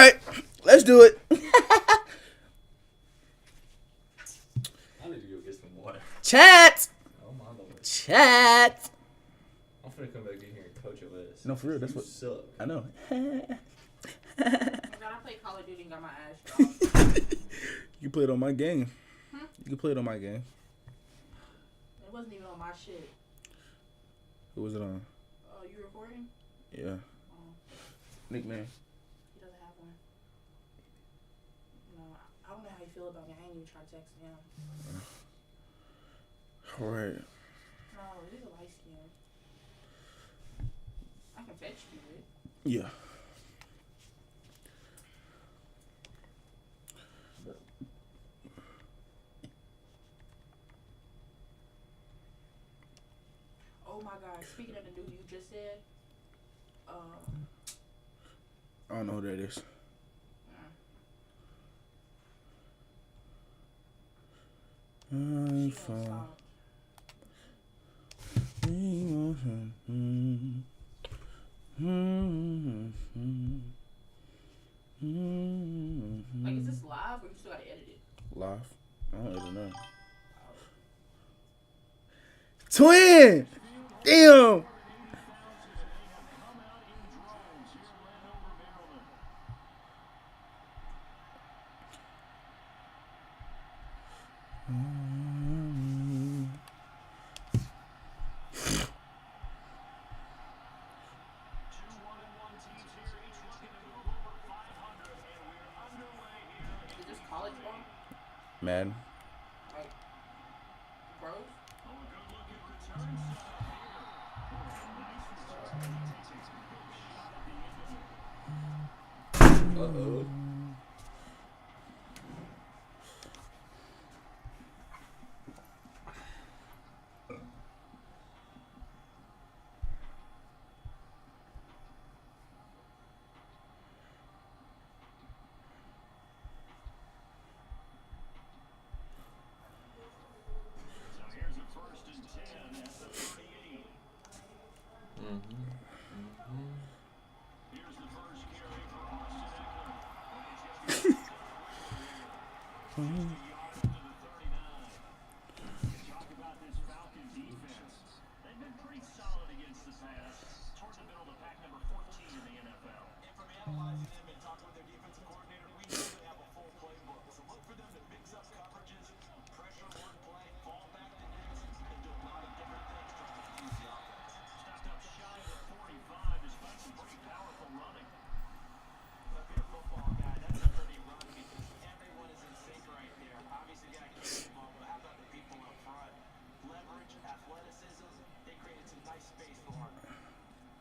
right, let's do it. I need to go get some water. Chat. Oh my lord. Chat. I'm finna come back in here and coach your ass. No, for real, that's what. Suck. I know. I played Call of Duty and got my ass dropped. You can play it on my game. Hmm? You can play it on my game. It wasn't even on my shit. Who was it on? Oh, you recording? Yeah. Nickname. He doesn't have one. No, I don't know how you feel about me. I ain't even try to text him. Alright. No, it is a light skin. I can fetch you it. Yeah. Oh my God! Speaking of the dude you just said, I don't know who that is. I'm fine. Like, is this live or you still gotta edit it? Live. I don't even know. Twin! Damn! Is this college ball? Madden. Like, bros? Uh-oh.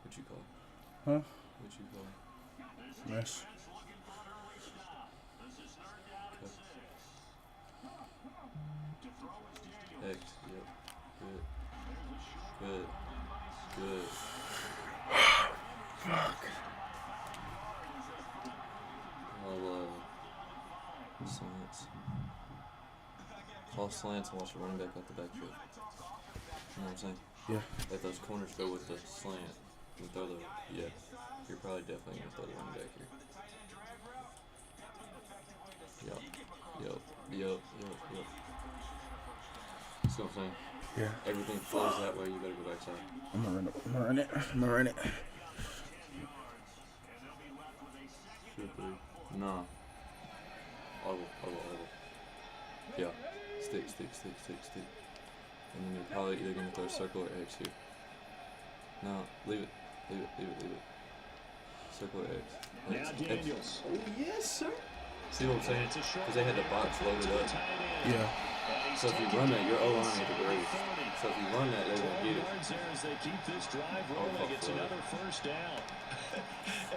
What you call? Huh? What you call? Mesh. X. Yep. Good. Good. Good. Fuck. I'll slants. Call slants and watch the running back out the backfield. You know what I'm saying? Yeah. If those corners go with the slant and throw the you're probably definitely gonna throw the running back here. Yup. See what I'm saying? Yeah. Everything flows that way, you better go backside. I'm gonna run it. Nah. Audible. Yeah. Stick. And then you're probably either gonna throw circle or X here. No, leave it. Circle or X. Now Daniels. Oh, yes, sir. See what I'm saying? Because they had the box loaded up. Yeah. So if you run that, your O-line ain't the greatest. So if you run that, they're gonna get it. As they keep this drive rolling, it's another first down.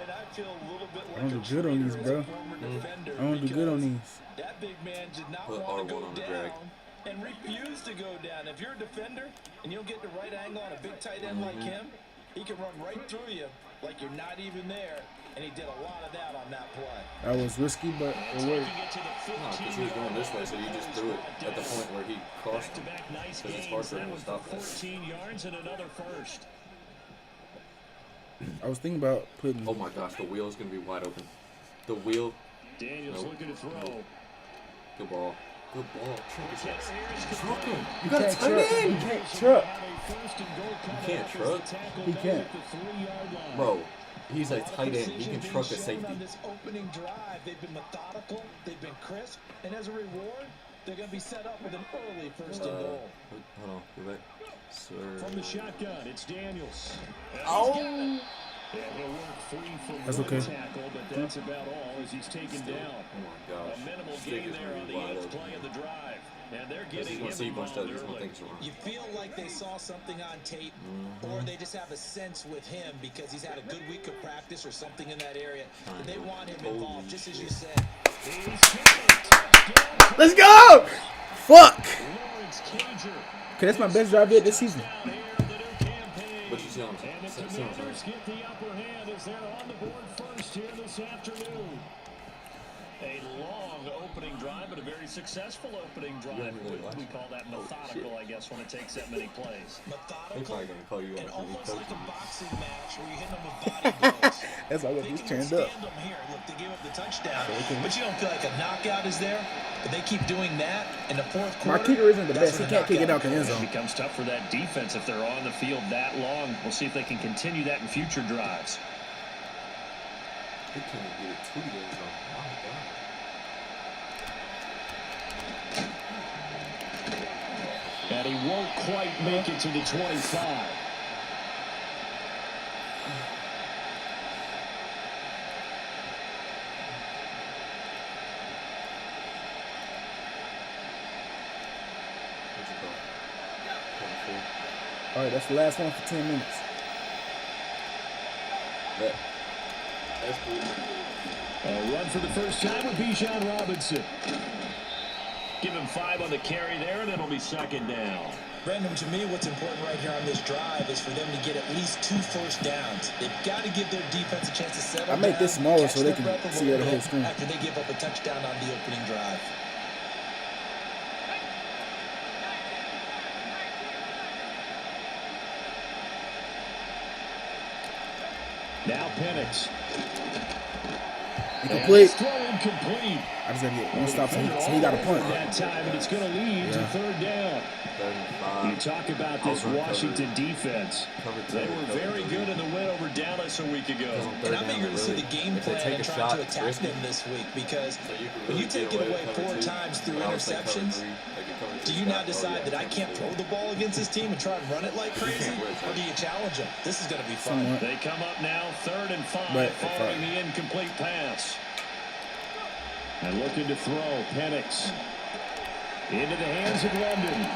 And I feel a little bit like I don't do good on these, bro. I don't do good on these. That big man did not Put want to R1 go on the drag. down and refused to go down. If you're a defender and you'll get the right angle on a big tight end like him, he can run right through you like you're not even there. And he did a lot of that on that play. That was risky, but it worked. No, because he was going this way, so you just threw it at the point where he crossed him. Because it's hard for him to stop that. 14 yards and another first. I was thinking about putting. Oh my gosh, the wheel is going to be wide open. The wheel. Daniels looking to throw. Good ball. Good ball. Truck him. You can't truck. You can't truck. You can't truck. He can't. Bro, he's a tight end. He can truck a safety. On this opening drive, they've been methodical, they've been crisp, and as a reward, they're going to be set up with an early first and goal. Hold on. Go back. Sir. From the shotgun, it's Daniels. Oh. Yeah, he'll work free from That's one okay. tackle, but that's about all as he's taken down. Oh my gosh. A minimal Stick gain is there on the wide eighth open. play of the drive. And they're He's getting going to see a him bunch of stuff. He's involved going to early. think it's wrong. You feel like they saw something on tape, or they just have a sense with him because he's had a good week of practice or something in that area. And they want him involved, just as you said. Let's go! Fuck! Okay, that's my best drive yet this season. But you see what I'm saying? And the Commanders get the upper hand as they're on the board first here this afternoon. A long opening drive, but a very successful opening drive. We call that methodical, I guess, when it takes that many plays. They're Methodical probably going to call you and out. almost like a boxing match where you hit them with body blows. That's why They he's can turned withstand up. them here. Look, they gave up the touchdown, but you don't feel like a knockout is there. But they keep doing that in the fourth quarter. My kicker isn't the that's best. He when can't kick it out the end It zone. becomes tough for that defense if they're on the field that long. We'll see if they can continue that in future drives. They can't even get it to the end zone. My God. And he won't quite make it to the 25. What's it called? 24. All right, that's the last one for 10 minutes. That's good. A run for the first time with Bijan Robinson. Give him 5 on the carry there, and it'll be second down. Brandon, to me, what's important right here on this drive is for them to get at least 2 first downs. They've got to give their defense a chance to settle I make down, this smaller catch so they their can breath a see little the whole bit screen. after they give up a touchdown on the opening drive. Now Penix. Incomplete. Throw incomplete. I just got to get one stop so he got a punt. That time, and it's going to lead to third down. 35. You talk about this Washington defense. They were very good in the win over Dallas a week ago. And I'm eager to see the game plan and trying to attack them this week because when you take it away 4 times through interceptions, do you now decide that I can't throw the ball against this team and try and run it like crazy? Or do you challenge them? This is going to be fun. Somewhat. They come up now 3rd and 5 Right, following the incomplete pass. And looking to throw, Penix. Into the hands of London.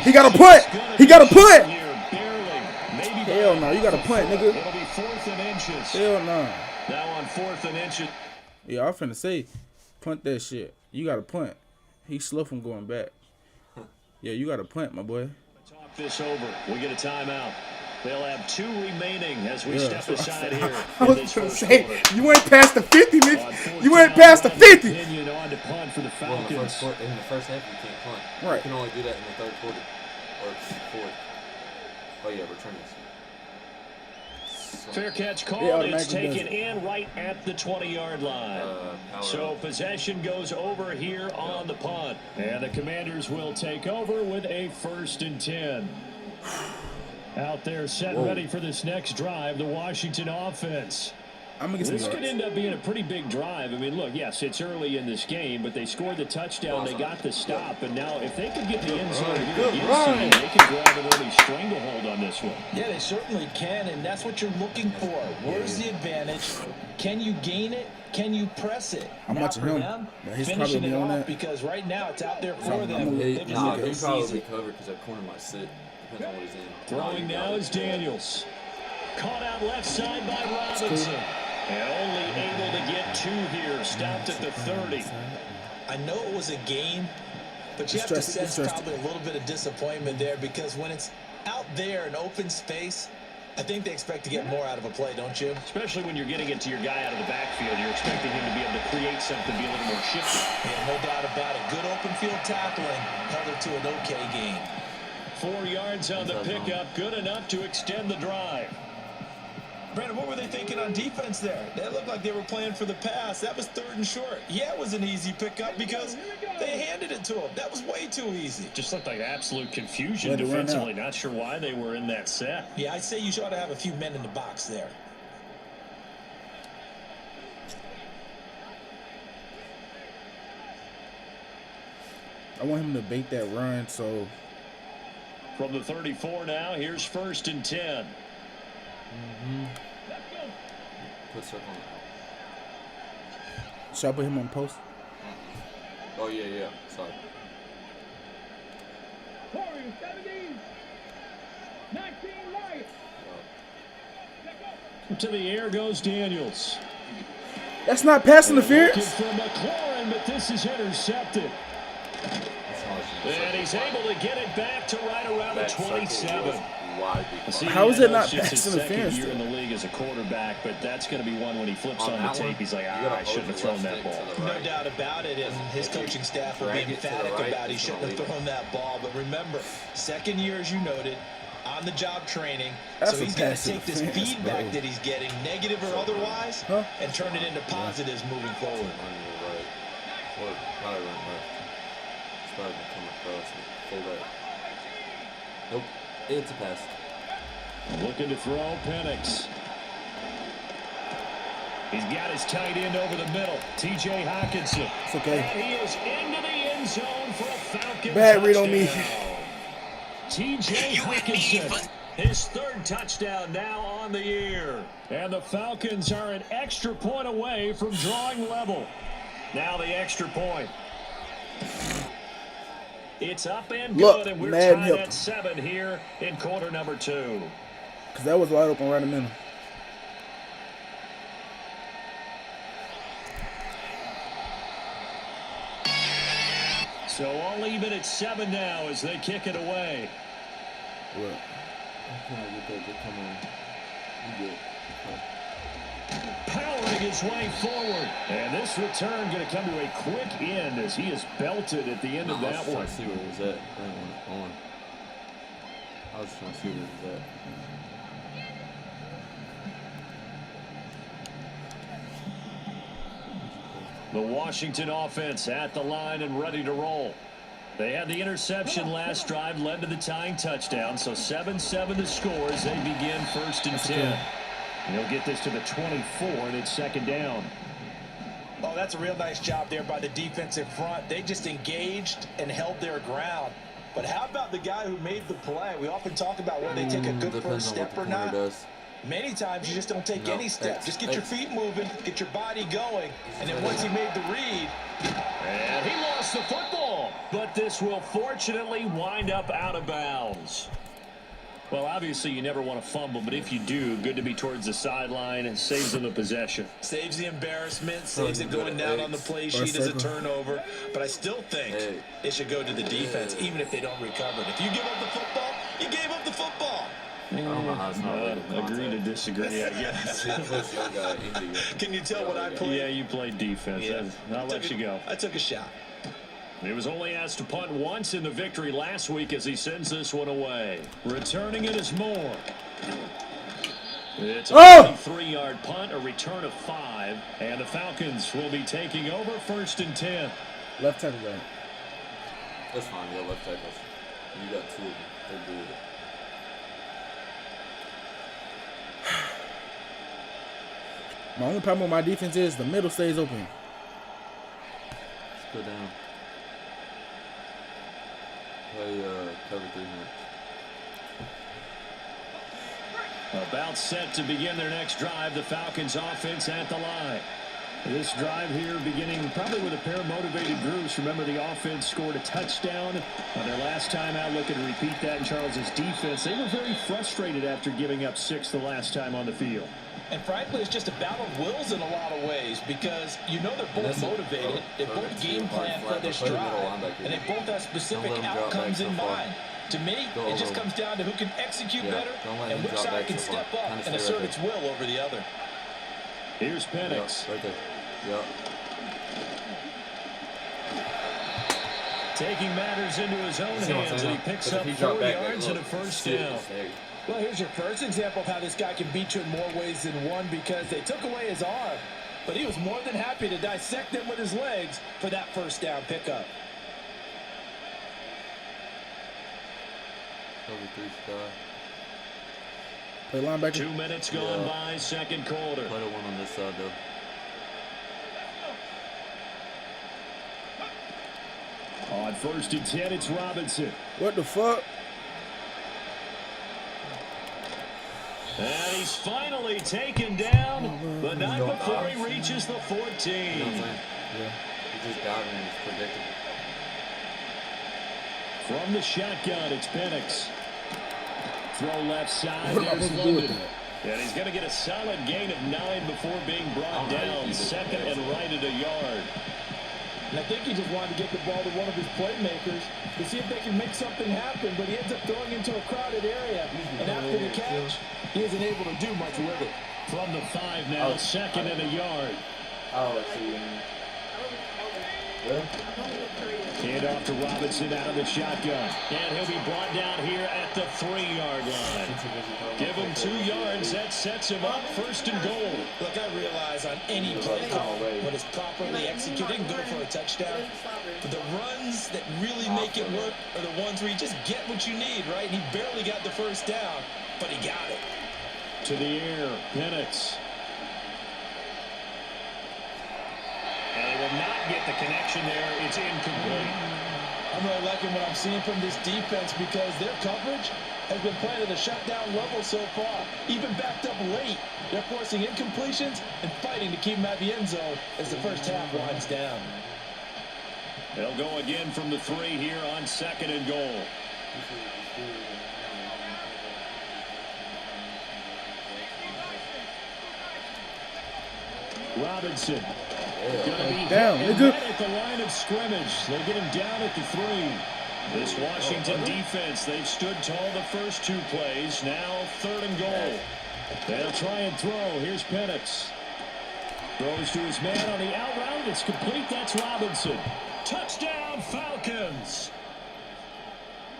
He got a punt. He got a punt. Hell no, you got a punt, nigga. It'll be 4th and inches. Hell no. Now on 4th and inches. Yeah, I'm finna say, punt that shit. You got a punt. He's slow from going back. Yeah, you got a punt, my boy. Talk this over. We get a timeout. They'll have 2 remaining as we step aside here. I was this gonna first say, quarter. you went past the 50, On nigga. fourth You went down, past the 50. Opinion on to punt for the Well, in Falcons. the first half, you can't punt. Right. You can only do that in the third quarter. Or fourth. Oh, yeah, returns. Fair catch called. Yeah, It's automatically taken in right at the 20-yard line. So possession goes over here on the punt. And the Commanders will take over with a 1st and 10. Out there set and ready for this next drive, the Washington offense. I'm gonna get some This could yards. end up being a pretty big drive. I mean, look, yes, it's early in this game, but they scored the touchdown, they got the stop, and now if they could get the end zone here against them, they can grab an early stranglehold on this one. Yeah, they certainly can, and that's what you're looking for. Where's the advantage? Can you gain it? Can you press it? I'm Now watching for him. them, Yeah, he's finishing probably it on off that. because right now it's out there for I'm them. gonna- They Nah, just Nah, look he at probably season. covered because that corner might sit. Depends on what he's in. Throwing now is Daniels. Caught out left side by Robinson. And only able to get 2 here. Stopped at the 30. I know it was a game, but you have to sense probably a little bit of disappointment there because when it's out there in open space, I think they expect to get more out of a play, don't you? Especially when you're getting it to your guy out of the backfield. You're expecting him to be able to create something, be a little more shifty. Yeah, no doubt about it. Good open field tackling held it to an okay game. 4 yards on the pickup. Good enough to extend the drive. Brandon, what were they thinking on defense there? They looked like they were playing for the pass. That was 3rd and short. Yeah, it was an easy pickup because they handed it to him. That was way too easy. Just looked like absolute confusion defensively. Not sure why they were in that set. Yeah, I'd say you ought to have a few men in the box there. I want him to bait that run, so. From the 34 now, here's 1st and 10. Put circle on the Should I put him on post? Oh, yeah. Sorry. To the air goes Daniels. That's not pass interference. Looking for McLaurin, but this is intercepted. And he's able to get it back to right around the 27. How is it not pass interference? Second year in the league as a quarterback, but that's going to be one when he flips on the tape. He's like, I shouldn't have thrown that ball. No doubt about it, and his coaching staff will be emphatic about he shouldn't have thrown that ball. But remember, 2nd year, as you noted, on-the-job training. So he's got to take this feedback that he's getting, negative or otherwise, and turn it into positives moving forward. Nope. It's a pass. Looking to throw Penix. He's got his tight end over the middle, T.J. Hockenson. It's okay. And he is into the end zone for a Falcon Bad read on me. T.J. Hockenson, his 3rd touchdown now on the year. And the Falcons are an extra point away from drawing level. Now the extra point. It's up and good, and we're tied at 7 here in quarter number 2. Because that was wide open right in the middle. So all even at 7 now as they kick it away. What? Powering his way forward. And this return going to come to a quick end as he is belted at the end of that one. I was trying to see where he was at. I was trying to see where he was at. The Washington offense at the line and ready to roll. They had the interception last drive, led to the tying touchdown. So 7-7 the score as they begin 1st and 10. They'll get this to the 24, and it's 2nd down. Oh, that's a real nice job there by the defensive front. They just engaged and held their ground. But how about the guy who made the play? We often talk about whether they take a good first step or not. Many times you just don't take any step. Just get your feet moving, get your body going, and then once he made the read. And he lost the football, but this will fortunately wind up out of bounds. Well, obviously you never want to fumble, but if you do, good to be towards the sideline and saves them the possession. Saves the embarrassment, saves it going down on the play sheet as a turnover. But I still think it should go to the defense, even if they don't recover it. If you give up the football, you gave up the football. Agree to disagree, I guess. Can you tell what I played? Yeah, you played defense. Yeah. I'll let you go. I took a shot. He was only asked to punt once in the victory last week as he sends this one away. Returning it is Moore. It's a 23-yard punt, a return of 5, and the Falcons will be taking over 1st and 10. Left tackle guy. That's fine, yeah, left tackles. You got 2 of them. They're good. My only problem with my defense is the middle stays open. Let's go down. Play cover 3 minutes. About set to begin their next drive, the Falcons offense at the line. This drive here beginning probably with a pair of motivated groups. Remember, the offense scored a touchdown on their last time out. Looking to repeat that in Charles's defense. They were very frustrated after giving up 6 the last time on the field. And frankly, it's just a battle of wills in a lot of ways because you know they're both motivated. They both game plan for this drive, and they both have specific outcomes in mind. To me, it just comes down to who can execute better and which side can step up and assert its will over the other. Here's Penix. Right there. Yep. Taking matters into his own hands, and he picks up 4 yards and a first down. Well, here's your first example of how this guy can beat you in more ways than one, because they took away his arm, but he was more than happy to dissect them with his legs for that first down pickup. Cover 3 sky. Play linebacker. 2 minutes gone by, second quarter. Play the one on this side, though. On 1st and 10, it's Robinson. What the fuck? And he's finally taken down, but not before he reaches the 14. You know what I'm saying? Yeah. He just got him and it's predictable. From the shotgun, it's Penix. Throw left side, What am I there's supposed to do with London. And he's going to get a solid gain of 9 before being brought down, second and right at a yard. And I think he just wanted to get the ball to one of his playmakers to see if they can make something happen, but he ends up throwing into a crowded area. And after the catch, he isn't able to do much with it. From the 5 now, second and a yard. Oh, I see. Hand off to Robinson out of the shotgun. And he'll be brought down here at the 3-yard line. Give him 2 yards. That sets him up 1st and goal. Look, I realize on any play call, when it's properly executed, it can go for a touchdown. But the runs that really make it work are the ones where you just get what you need, right? He barely got the first down, but he got it. To the air, Penix. And he will not get the connection there. It's incomplete. I'm really liking what I'm seeing from this defense because their coverage has been playing at a shutdown level so far. Even backed up late, they're forcing incompletions and fighting to keep them at the end zone as the first half winds down. They'll go again from the 3 here on 2nd and goal. Robinson. Gonna be Down, hit nigga. right at the line of scrimmage. They'll get him down at the 3. This Washington defense, they've stood tall the first 2 plays. Now 3rd and goal. They'll try and throw. Here's Penix. Throws to his man on the out route. It's complete. That's Robinson. Touchdown, Falcons.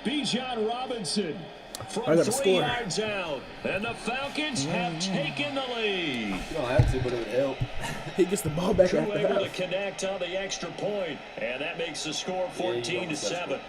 Bijan Robinson from 3 yards out. And the Falcons have taken the lead. You don't have to, but it would help. He gets the ball back after Able to half. connect on the extra point. And that makes the score 14-7.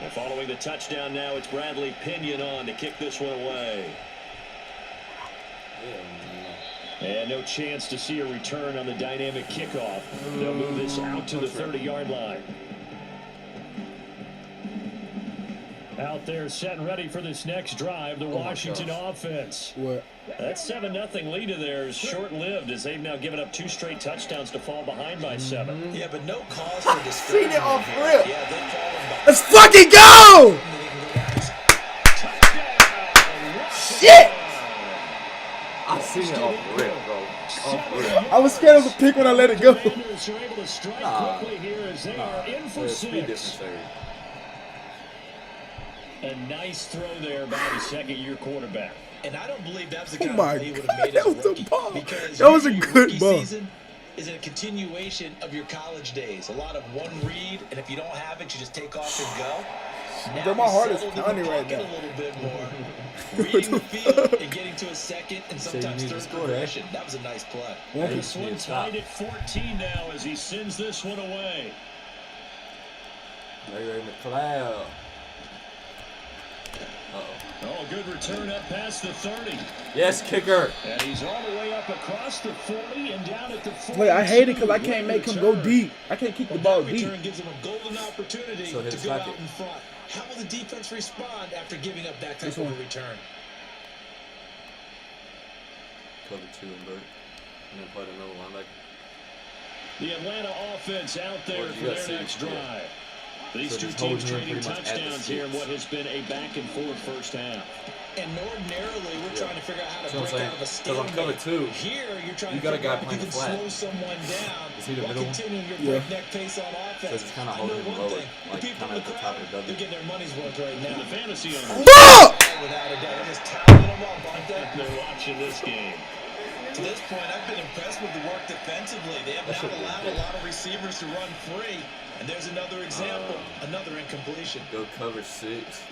And following the touchdown now, it's Bradley Pinion on to kick this one away. And no chance to see a return on the dynamic kickoff. They'll move this out to the 30-yard line. Out there set and ready for this next drive, the Washington offense. What? That 7-0 lead of theirs short-lived as they've now given up 2 straight touchdowns to fall behind by 7. Yeah, but no cause for discouragement. Seen it off rip. Yeah, they're falling behind. Let's fucking go! Shit! I seen it off rip, bro. Off rip. I was scared of the pick when I let it go. Commanders are able to strike quickly here as they are in for Speed 6. difference there. A nice throw there by the second-year quarterback. And I don't believe that was the Oh kind my of play he would have made God, as a that was a rookie. ball. Because That was a usually your good rookie ball. season is a continuation of your college days. A lot of one read, and if you don't have it, you just take off and go. Now Bro, my he's heart is settled in the pounding right pocket now. a little bit more. Reading the field and getting to a second and sometimes you need third to score, progression. That was a nice play. This one tied at 14 now as he sends this one away. Ray McLeod. Oh, good return up past the 30. Yes, kicker. And he's all the way up across the 40 and down at the 40. Wait, I hate it because I can't make him go deep. I can't keep the ball That deep. return gives him a golden opportunity So to his go out pocket. in front. How will the defense respond after giving up that type of a return? Cover 2 and Burt. And then play another linebacker. The Atlanta offense out there Well, for you their gotta see next it. drive. These two teams trading touchdowns here in what has been a back-and-forth first half. And ordinarily, we're trying to figure out how to break out of a Because I'm stalemate. cover 2. Here, you're trying You to got a figure guy out if you playing can flat. slow someone down Is he the while middle? continuing your Yeah. breakneck pace on offense. So it's kind of I know holding him one lower, thing. like The people kind in of the at the top crowd, of the they're getting their money's worth right And now. the fantasy owners, Without a doubt. They're just toweling them up, aren't they? they're watching this game. To this point, I've been impressed with the work defensively. They have not allowed a lot of receivers to run free. And there's another example, another incompletion. Go cover 6.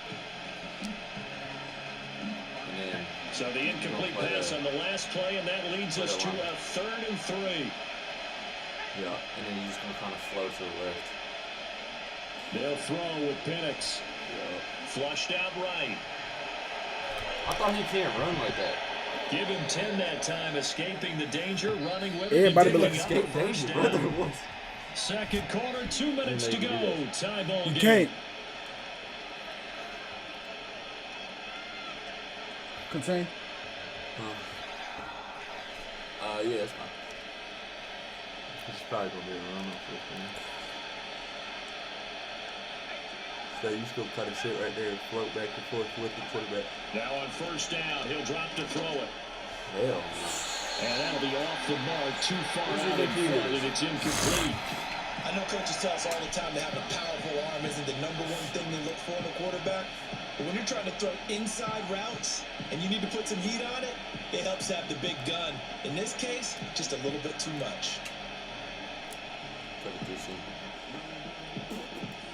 And then So the incomplete pass on the last play, and that leads us to a 3rd and 3. yeah, and then you're just gonna kind of flow to the left. They'll throw with Penix. Yeah. Flushed out right. I thought he can't run like that. Give him 10 that time, escaping the danger, running with it. Everybody be like, escape danger, down. brother. Second quarter, 2 minutes to go. Tie ball You game. can't. Contain. Yeah, it's fine. It's probably gonna be a run off this thing. So you just go cut a shit right there and float back and forth with the quarterback. Now on first down, he'll drop to throw it. Hell. And that'll be off the mark, too far out in front, and it's incomplete. I know coaches tell us all the time that having a powerful arm isn't the number one thing they look for in a quarterback. But when you're trying to throw inside routes and you need to put some heat on it, it helps have the big gun. In this case, just a little bit too much.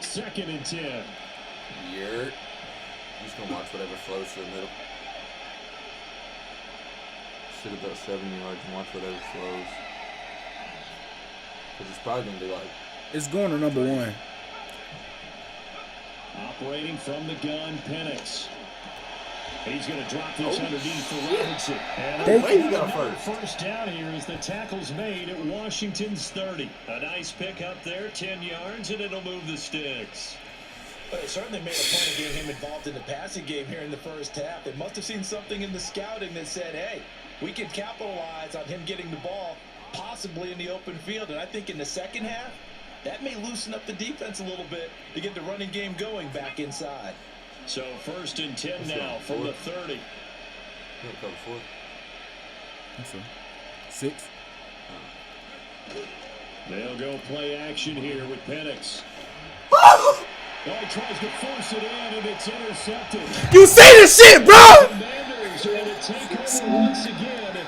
Second and 10. You're just gonna watch whatever flows to the middle. Shoot about 7 yards and watch whatever flows. Because it's probably gonna be like. It's going to number 1. Operating from the gun, Penix. He's going to drop this underneath for Robinson. And He got first down here as the tackle's made at Washington's 30. A nice pick up there, 10 yards, and it'll move the sticks. But it certainly made a point of getting him involved in the passing game here in the first half. They must have seen something in the scouting that said, hey, we can capitalize on him getting the ball possibly in the open field. And I think in the second half, that may loosen up the defense a little bit to get the running game going back inside. So first and 10 now from the 30. Cover 4. That's a 6. They'll go play action here with Penix. Oh, he tries to force it in, and it's intercepted. You see this shit, bro? Commanders are going to take over once again with a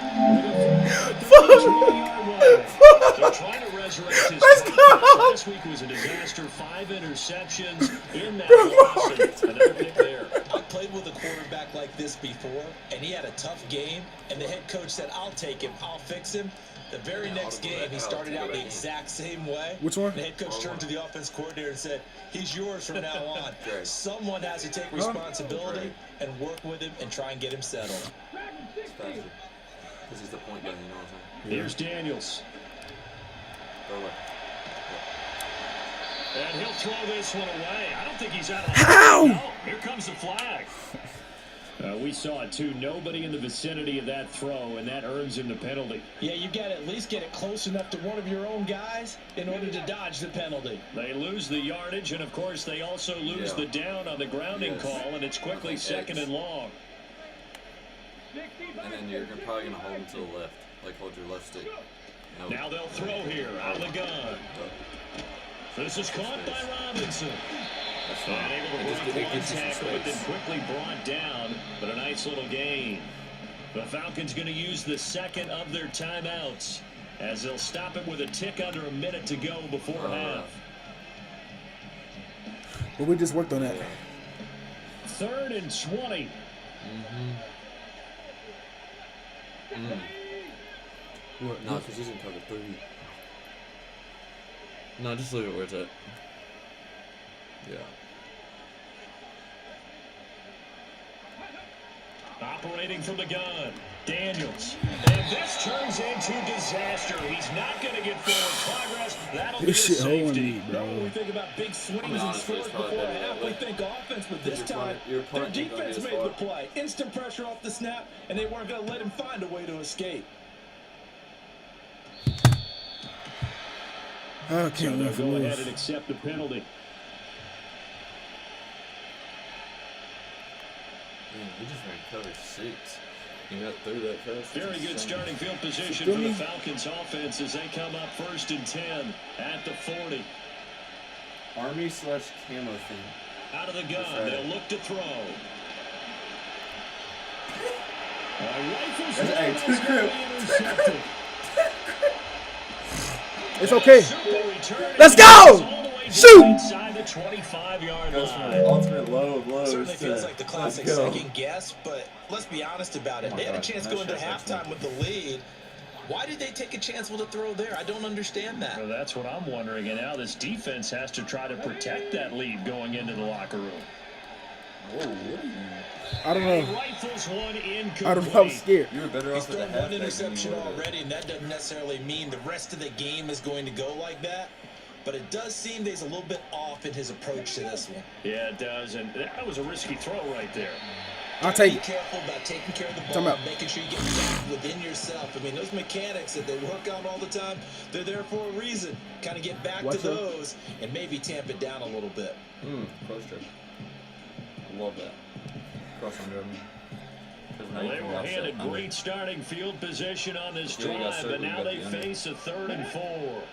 they're trying to resurrect his last week was a disaster. 5 interceptions in that loss. Another pick there. I played with a quarterback like this before, and he had a tough game, and the head coach said, I'll take him, I'll fix him. The very next game, he started out the exact same way. Which one? The head coach turned to the offense coordinator and said, he's yours from now on. Someone has to take responsibility and work with him and try and get him settled. This is the point guy, you know what I'm saying? Here's Daniels. Go away. And he'll throw this one away. I don't think he's out of Ow! No, here comes the flag. We saw it too. Nobody in the vicinity of that throw, and that earns him the penalty. Yeah, you got to at least get it close enough to one of your own guys in order to dodge the penalty. They lose the yardage, and of course they also lose the down on the grounding call, and it's quickly second and long. And then you're probably going to hold him to the left. Like hold your left stick. Nope. Now they'll throw here out of the gun. This is caught by Robinson. Not able to break one tackle, but then quickly brought down. But a nice little gain. The Falcons going to use the second of their timeouts as they'll stop it with a tick under a minute to go before half. But we just worked on that. 3rd and 20. What? No, because he's in cover 3. No, just leave it where it's at. Yeah. Operating from the gun, Daniels. And this turns into disaster. He's not going to get forward progress. That'll be a This shit holding safety. me, bro. When we think about big swings and scores before a half, we think offense, but this time, their defense made the play. Instant pressure off the snap, and they weren't going to let him find a way to escape. I can't win for Go ahead this. and accept the penalty. he just ran cover 6. He got through that fast. Very good starting field position for the Falcons offense as they come up 1st and 10 at the 40. Army/camo thing. Out of the gun, they'll look to throw. It's okay. Let's go! Shoot! Inside the 25-yard line. Ultimate low of lows. Certainly feels like the classic second guess, but let's be honest about it. They had a chance to go into halftime with the lead. Why did they take a chance with a throw there? I don't understand that. Well, that's what I'm wondering. And now this defense has to try to protect that lead going into the locker room. I don't know. Rifles one incomplete. I don't know. I'm scared. You were better off He's with thrown one interception already, and that doesn't necessarily mean the rest of the game is going to go like that. But it does seem that he's a little bit off in his approach to this one. Yeah, it does. And that was a risky throw right there. I'll take it. Be careful about taking care of the ball, making sure you get back within yourself. I mean, those mechanics that they work on all the time, they're there for a reason. Kind of get back to those and maybe tamp it down a little bit. Close trip. I love that. Cross under me. They were handed great starting field position on this drive, but now they face a 3rd and 4.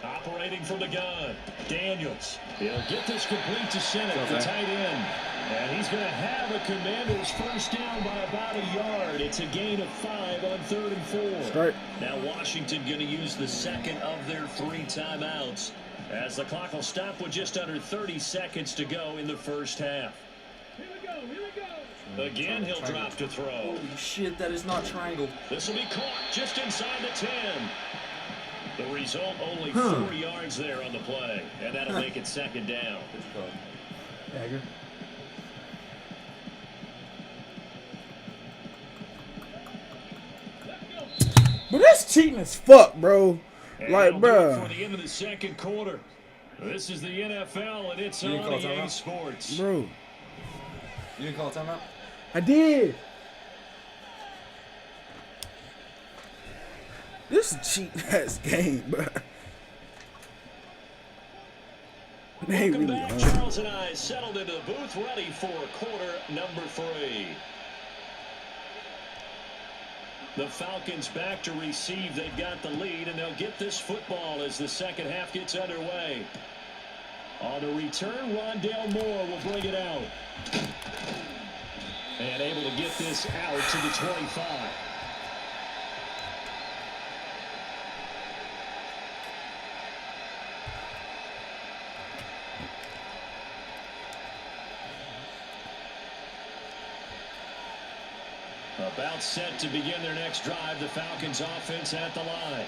Operating from the gun, Daniels. He'll get this complete to center, the tight end. And he's going to have a Commanders first down by about a yard. It's a gain of 5 on 3rd and 4. Start. Now Washington going to use the second of their 3 timeouts as the clock will stop with just under 30 seconds to go in the first half. Here we go. Again, he'll drop to throw. Holy shit, that is not triangle. This will be caught just inside the 10. The result, only 4 yards there on the play, and that'll make it 2nd down. Dagger. But that's cheating as fuck, bro. And Like, bro. For the end of the 2nd quarter. This is the NFL, and it's on EA Sports. Bro. You didn't call a timeout? I did. This is a cheap-ass game, bro. Welcome back. Charles and I settled into the booth, ready for quarter number 3. The Falcons back to receive. They've got the lead, and they'll get this football as the second half gets underway. On the return, Rondale Moore will bring it out. And able to get this out to the 25. About set to begin their next drive, the Falcons offense at the line.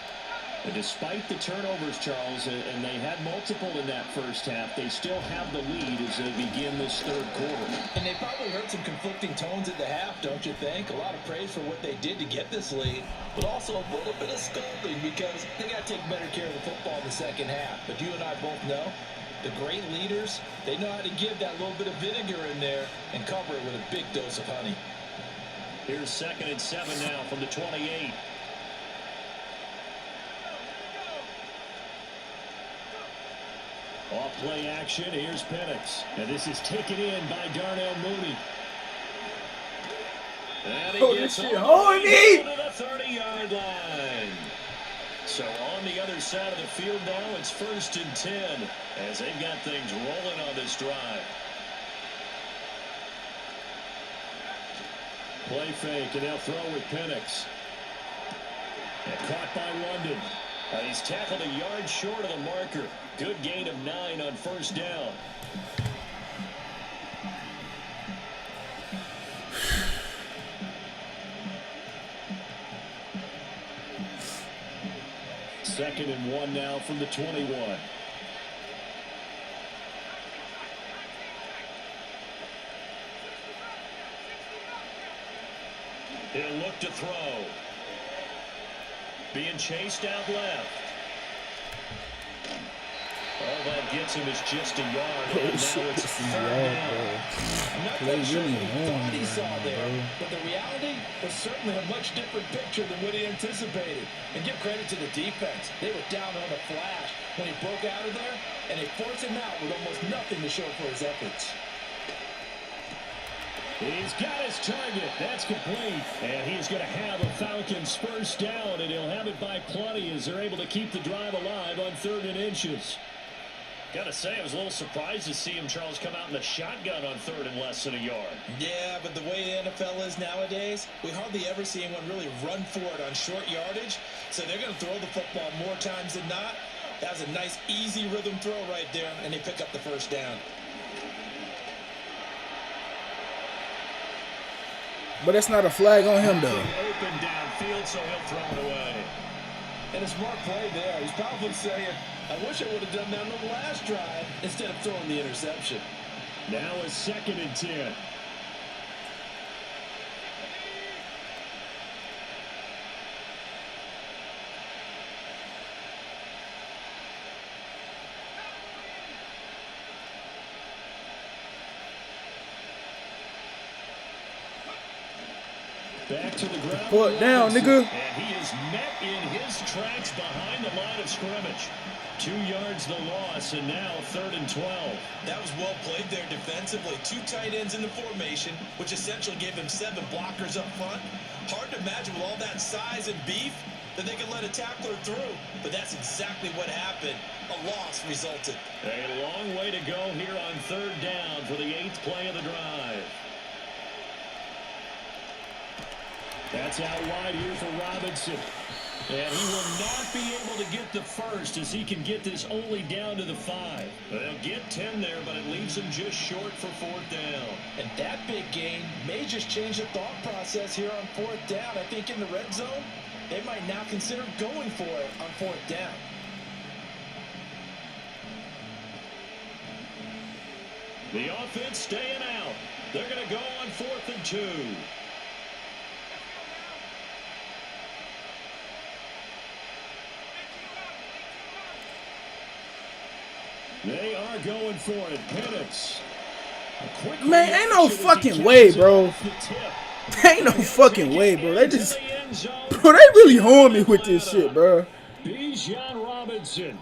And despite the turnovers, Charles, and they had multiple in that first half, they still have the lead as they begin this 3rd quarter. And they probably heard some conflicting tones at the half, don't you think? A lot of praise for what they did to get this lead, but also a little bit of scolding because they got to take better care of the football in the second half. But you and I both know the great leaders, they know how to give that little bit of vinegar in there and cover it with a big dose of honey. Here's 2nd and 7 now from the 28. Off play action, here's Penix. And this is taken in by Darnell Mooney. And he gets to the 30-yard line. So on the other side of the field now, it's 1st and 10 as they've got things rolling on this drive. Play fake, and they'll throw with Penix. And caught by London. He's tackled a yard short of the marker. Good gain of 9 on 1st down. Second and 1 now from the 21. He'll look to throw. Being chased out left. All that gets him is just a yard. And now it's 3rd down. I'm not quite sure what he thought he saw there, but the reality was certainly a much different picture than what he anticipated. And give credit to the defense. They were down on the flash when he broke out of there, and they forced him out with almost nothing to show for his efforts. He's got his target. That's complete. And he's going to have a Falcons first down, and he'll have it by plenty as they're able to keep the drive alive on 3rd and inches. Got to say, I was a little surprised to see him, Charles, come out in the shotgun on 3rd and less than a yard. Yeah, but the way the NFL is nowadays, we hardly ever see anyone really run for it on short yardage. So they're going to throw the football more times than not. That was a nice, easy rhythm throw right there, and they pick up the first down. But that's not a flag on him, though. Open downfield, so he'll throw it away. And a smart play there. He's probably saying, I wish I would have done that on the last drive instead of throwing the interception. Now a 2nd and 10. Back to the ground. Foot down, nigga. And he is met in his tracks behind the line of scrimmage. 2 yards the loss, and now 3rd and 12. That was well played there defensively. 2 tight ends in the formation, which essentially gave him 7 blockers up front. Hard to imagine with all that size and beef that they could let a tackler through. But that's exactly what happened. A loss resulted. A long way to go here on 3rd down for the 8th play of the drive. That's out wide here for Robinson. And he will not be able to get the first as he can get this only down to the 5. They'll get 10 there, but it leaves him just short for 4th down. And that big gain may just change the thought process here on 4th down. I think in the red zone, they might now consider going for it on 4th down. The offense staying out. They're going to go on 4th and 2. They are going for it. Penix. Man, ain't no fucking way, bro. Ain't no fucking way, bro. They just, bro, they really horn me with this shit, bro. Bijan Robinson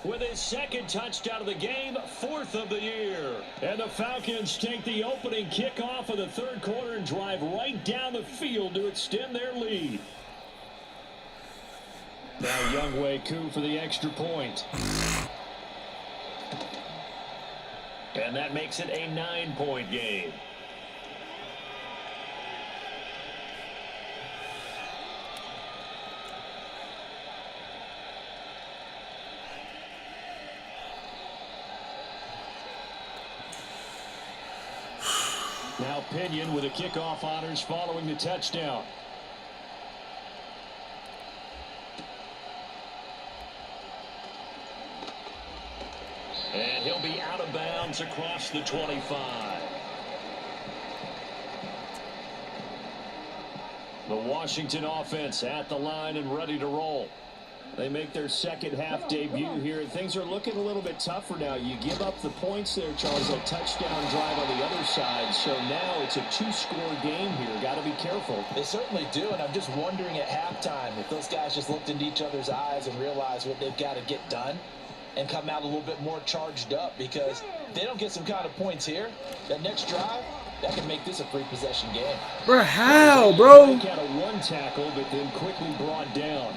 with his 2nd touchdown of the game, 4th of the year. And the Falcons take the opening kickoff of the 3rd quarter and drive right down the field to extend their lead. Now Younghoe Koo for the extra point. And that makes it a 9-point game. Now Pinion with the kickoff honors following the touchdown. And he'll be out of bounds across the 25. The Washington offense at the line and ready to roll. They make their 2nd half debut here. Things are looking a little bit tougher now. You give up the points there, Charles, a touchdown drive on the other side. So now it's a 2-score game here. Got to be careful. They certainly do, and I'm just wondering at halftime if those guys just looked into each other's eyes and realized what they've got to get done and come out a little bit more charged up, because if they don't get some kind of points here, that next drive, that can make this a free possession game. Bro, how, bro? He had a 1 tackle, but then quickly brought down.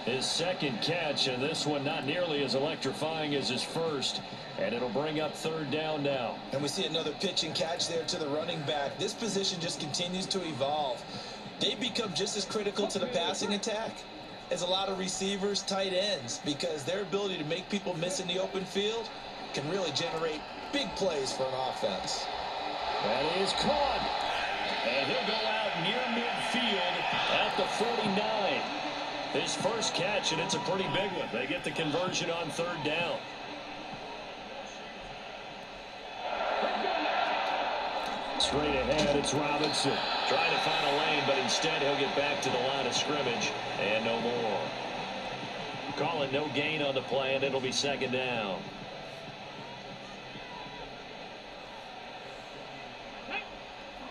His 2nd catch, and this one not nearly as electrifying as his first. And it'll bring up 3rd down now. And we see another pitch and catch there to the running back. This position just continues to evolve. They become just as critical to the passing attack as a lot of receivers, tight ends, because their ability to make people miss in the open field can really generate big plays for an offense. That is caught. And he'll go out near midfield at the 49. His first catch, and it's a pretty big one. They get the conversion on 3rd down. Straight ahead, it's Robinson. Trying to find a lane, but instead he'll get back to the line of scrimmage. And no more. Call it no gain on the play, and it'll be 2nd down.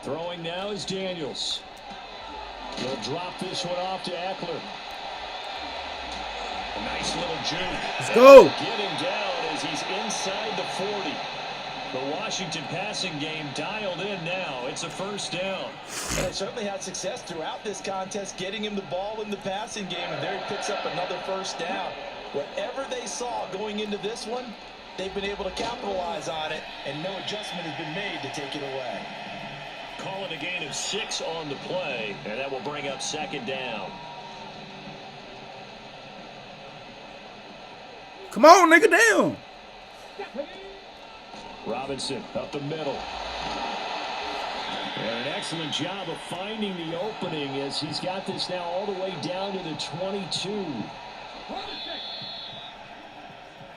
Throwing now is Daniels. He'll drop this one off to Eckler. A nice little juke. Let's go. Get him down as he's inside the 40. The Washington Washington passing game dialed in now. It's a first down. And they certainly had success throughout this contest getting him the ball in the passing game, and there he picks up another first down. Whatever they saw going into this one, they've been able to capitalize on it, and no adjustment has been made to take it away. Calling a gain of 6 on the play, and that will bring up second down. Come on, nigga, down. Robinson up the middle. And an excellent job of finding the opening as he's got this now all the way down to the 22.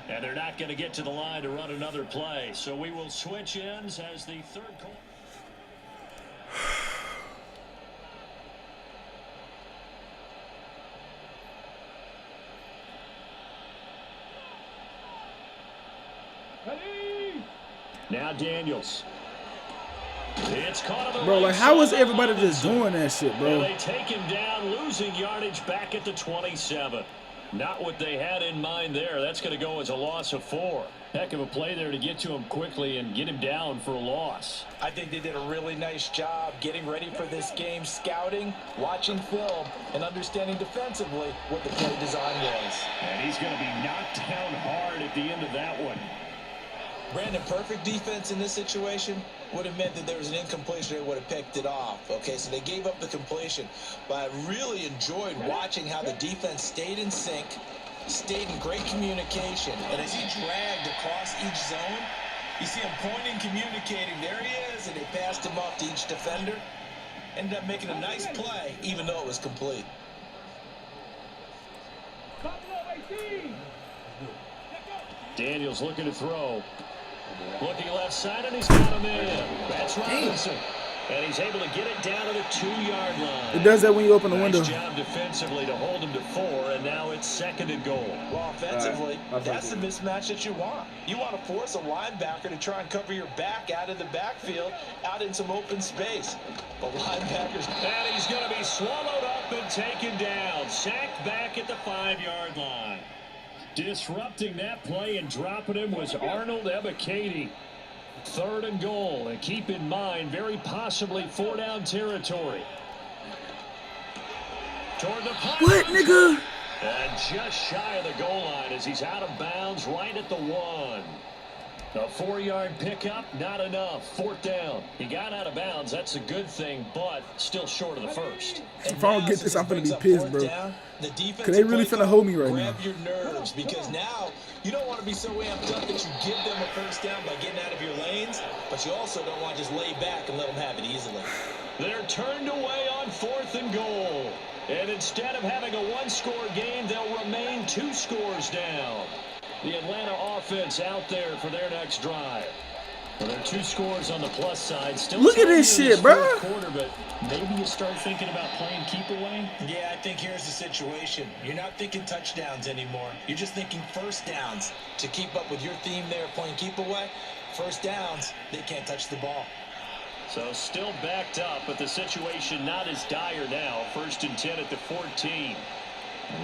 And they're not going to get to the line to run another play. So we will switch ends as the third quarter. Now Daniels. It's caught on the Bro, like, how is everybody just doing that shit, bro? And they take him down, losing yardage back at the 27. Not what they had in mind there. That's going to go as a loss of 4. Heck of a play there to get to him quickly and get him down for a loss. I think they did a really nice job getting ready for this game, scouting, watching film, and understanding defensively what the play design was. And he's going to be knocked down hard at the end of that one. Brandon, perfect defense in this situation would have meant that there was an incompletion. They would have picked it off. Okay, so they gave up the completion. But I really enjoyed watching how the defense stayed in sync, stayed in great communication. And as he dragged across each zone, you see him pointing, communicating. There he is, and they passed him off to each defender. Ended up making a nice play, even though it was complete. Daniels looking to throw. Looking left side, and he's got him in. That's Robinson. And he's able to get it down to the 2-yard line. It does that when you open the window. Nice job defensively to hold him to 4, and now it's 2nd and goal. Well, offensively, that's the mismatch that you want. You want to force a linebacker to try and cover your back out of the backfield, out in some open space. The linebackers. And he's going to be swallowed up and taken down. Sacked back at the 5-yard line. Disrupting that play and dropping him was Arnold Ebiketie. 3rd and goal, and keep in mind, very possibly 4-down territory. Toward the punt. What, nigga? And just shy of the goal line as he's out of bounds right at the 1. A 4-yard pickup, not enough. 4th down. He got out of bounds. That's a good thing, but still short of the 1st. If I don't get this, I'm finna be pissed, bro. Cause they really finna hold me right now. Grab your nerves, because now you don't want to be so amped up that you give them a first down by getting out of your lanes, but you also don't want to just lay back and let them have it easily. They're turned away on 4th and goal. And instead of having a 1-score game, they'll remain 2 scores down. The Atlanta offense out there for their next drive. Well, there are 2 scores on the plus side. Still look at this shit, bro. Quarter, but maybe you start thinking about playing keep away. Yeah, I think here's the situation. You're not thinking touchdowns anymore. You're just thinking first downs. To keep up with your theme there, playing keep away, first downs, they can't touch the ball. So still backed up, but the situation not as dire now. 1st and 10 at the 14.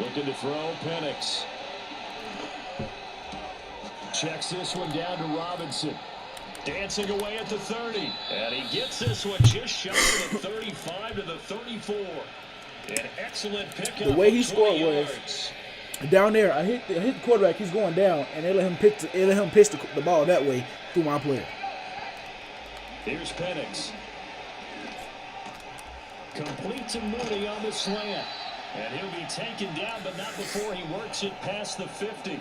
Looking to throw, Penix. Checks this one down to Robinson. Dancing away at the 30. And he gets this one just shy of the 35 to the 34. An excellent pickup. The way he scored was down there. I hit the quarterback. He's going down, and they let him pitch the ball that way through my player. Here's Penix. Complete to Mooney on the slant. And he'll be taken down, but not before he works it past the 50.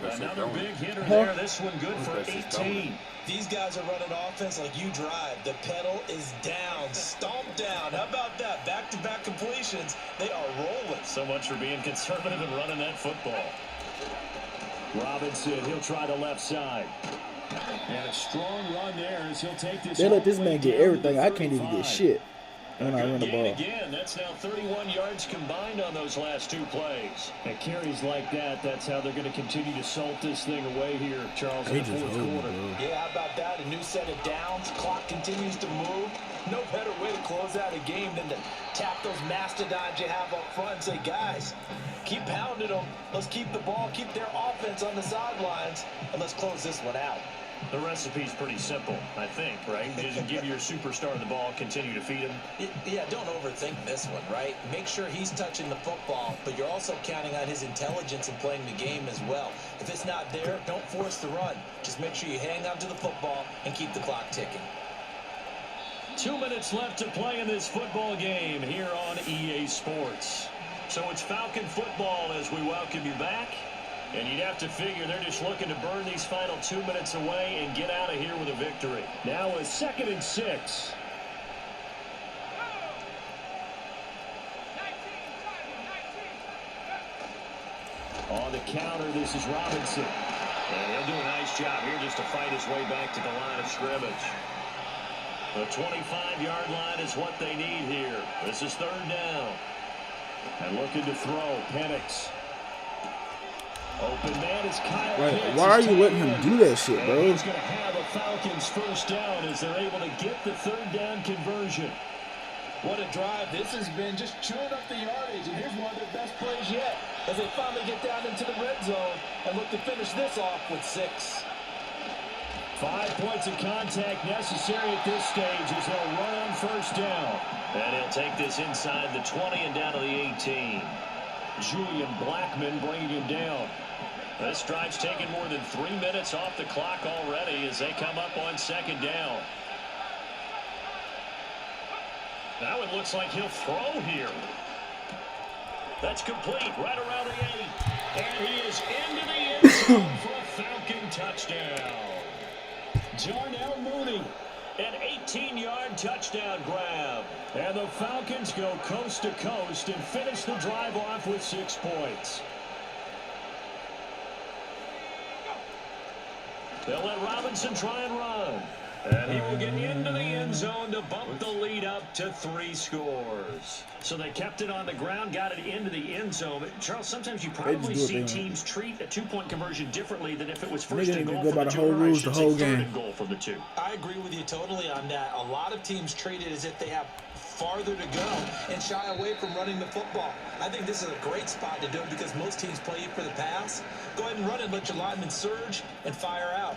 Another big hitter there. This one good for 18. These guys are running offense like you drive. The pedal is down, stomped down. How about that? Back-to-back completions. They are rolling. So much for being conservative and running that football. Robinson, he'll try the left side. And a strong run there as he'll take this. They let this man get everything. I can't even get shit when I run the ball. Again, that's now 31 yards combined on those last 2 plays. And carries like that, that's how they're going to continue to salt this thing away here, Charles, in the 4th quarter. Yeah, how about that? A new set of downs. Clock continues to move. No better way to close out a game than to tap those mastodons you have up front and say, guys, keep pounding them. Let's keep the ball, keep their offense on the sidelines, and let's close this one out. The recipe's pretty simple, I think, right? Just give your superstar the ball, continue to feed him. Yeah, don't overthink this one, right? Make sure he's touching the football, but you're also counting on his intelligence in playing the game as well. If it's not there, don't force the run. Just make sure you hang on to the football and keep the clock ticking. 2 minutes left to play in this football game here on EA Sports. So it's Falcon football as we welcome you back. And you'd have to figure they're just looking to burn these final 2 minutes away and get out of here with a victory. Now a 2nd and 6. On the counter, this is Robinson. And he'll do a nice job here just to fight his way back to the line of scrimmage. The 25-yard line is what they need here. This is 3rd down. And looking to throw, Penix. Open man is Kyle Pitts. Why are you letting him do that shit, bro? And he's going to have a Falcons 1st down as they're able to get the 3rd down conversion. What a drive. This has been just chewing up the yardage, and here's one of their best plays yet as they finally get down into the red zone and look to finish this off with 6. 5 points of contact necessary at this stage as they'll run on 1st down. And he'll take this inside the 20 and down to the 18. Julian Blackman bringing him down. This drive's taken more than 3 minutes off the clock already as they come up on 2nd down. Now it looks like he'll throw here. That's complete right around the 8. And he is into the end zone for a Falcon touchdown. Darnell Mooney, an 18-yard touchdown grab. And the Falcons go coast to coast and finish the drive off with 6 points. They'll let Robinson try and run. And he will get into the end zone to bump the lead up to 3 scores. So they kept it on the ground, got it into the end zone. But Charles, sometimes you probably see teams treat a 2-point conversion differently than if it was 1st and goal go from by the the 2, whole or I rules, should the say whole 3rd game. and goal from the 2. I agree with you totally on that. A lot of teams treat it as if they have farther to go and shy away from running the football. I think this is a great spot to do it because most teams play you for the pass. Go ahead and run it, let your linemen surge and fire out.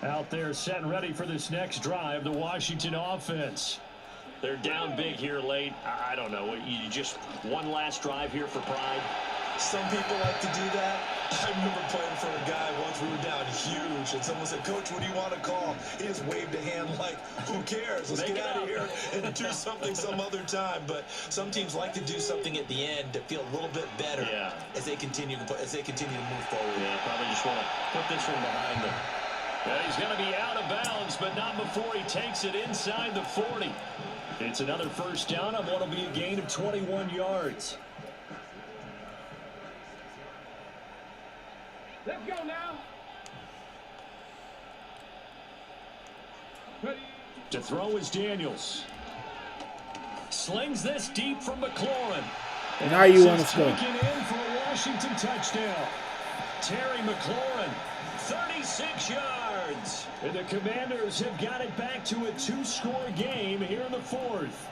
Out there set and ready for this next drive, the Washington offense. They're down big here late. I don't know. You just one last drive here for pride. Some people like to do that. I remember playing for a guy once. We were down huge, and someone said, "Coach, what do you want to call?" He just waved a hand like, "Who cares? Let's get out of here and do something some other time." But some teams like to do something at the end to feel a little bit better as they continue to move forward. Yeah, probably just want to put this one behind them. And he's going to be out of bounds, but not before he takes it inside the 40. It's another 1st down on what will be a gain of 21 yards. Let's go now. Ready. To throw is Daniels. Slings this deep from McLaurin. And now you want to score. Taken in for a Washington touchdown. Terry McLaurin, 36 yards. And the Commanders have got it back to a 2-score game here in the 4th.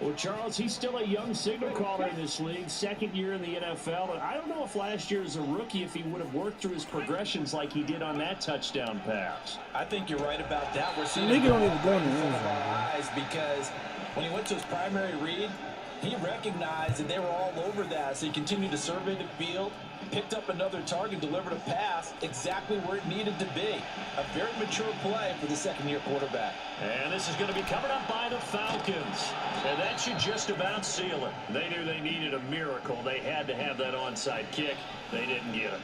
Well, Charles, he's still a young signal caller in this league, 2nd year in the NFL. And I don't know if last year as a rookie, if he would have worked through his progressions like he did on that touchdown pass. I think you're right about that. We're seeing Nigga don't even go in the front end of zone, our eyes because when he went to his primary read, he recognized that they were all over that, so he continued to survey the field, picked up another target, delivered a pass exactly where it needed to be. A very mature play for the 2nd-year quarterback. And this is going to be covered up by the Falcons. And that should just about seal it. They knew they needed a miracle. They had to have that onside kick. They didn't get it.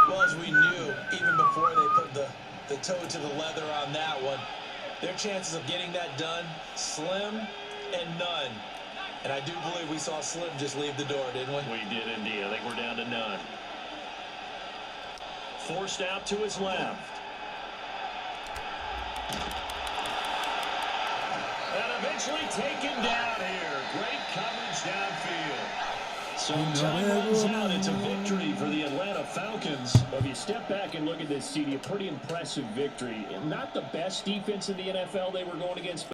Well, as we knew, even before they put the toe to the leather on that one, their chances of getting that done, slim and none. And I do believe we saw Slim just leave the door, didn't we? We did indeed. I think we're down to none. Forced out to his left. And eventually taken down here. Great coverage downfield. So time runs out. It's a victory for the Atlanta Falcons. If you step back and look at this, CD, a pretty impressive victory. Not the best defense in the NFL they were going against.